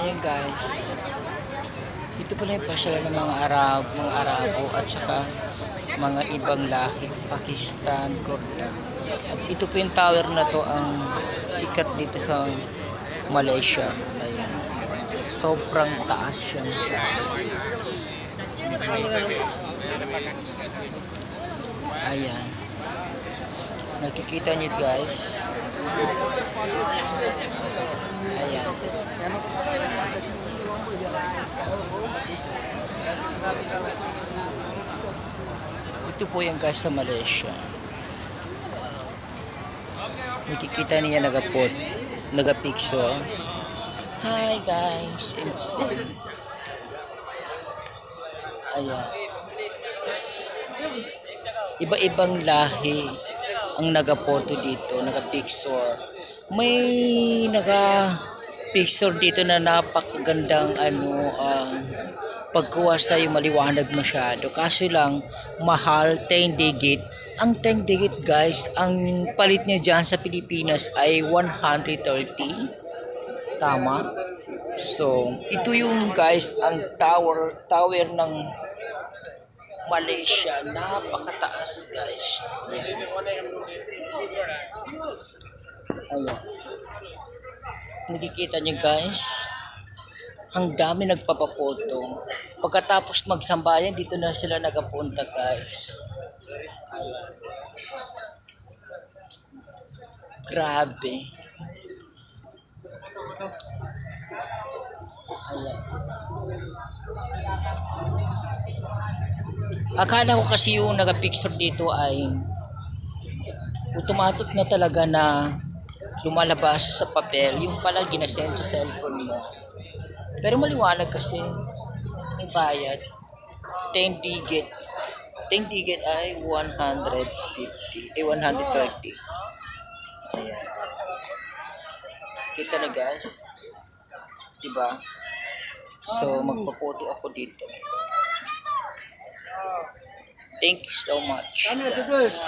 Ayan guys, ito pala yung pasyalan ng mga Arabo at saka mga ibang lahi, Pakistan, Korea. At ito po yung tower na to ang sikat dito sa Malaysia. Ayan, sobrang taas siya. Ayan, nakikita niyo guys. Ayan. Ito po yung guys sa Malaysia. Nakikita niya nagapicture. Hi guys, instant. Ayan. Iba-ibang lahi ang nagapoto dito, nagapicture. May nagapicture dito na napakagandang pagkuha sa'yo maliwanag masyado. Kaso lang, mahal, 10 digit. Ang 10 digit guys, ang palit niya dyan sa Pilipinas ay 130. Tama? So, ito yung guys, ang tower ng Malaysia. Napakataas guys. Ayan. Ayan. Nakikita niyo guys, ang dami nagpapapoto. Pagkatapos magsambayan, dito na sila nagapunta guys. Ayan. Grabe. Ayan. Akala ko kasi yung nagapicture dito ay automatic na talaga na lumalabas sa papel. Yung pala ginasend sa cellphone mo. Pero maliwanag kasi may bayad. 10 digit. 10 digit ay 150. 130. Ayan. Kita na guys. Diba? So, magpapoto ako dito. Thank you so much. Guys.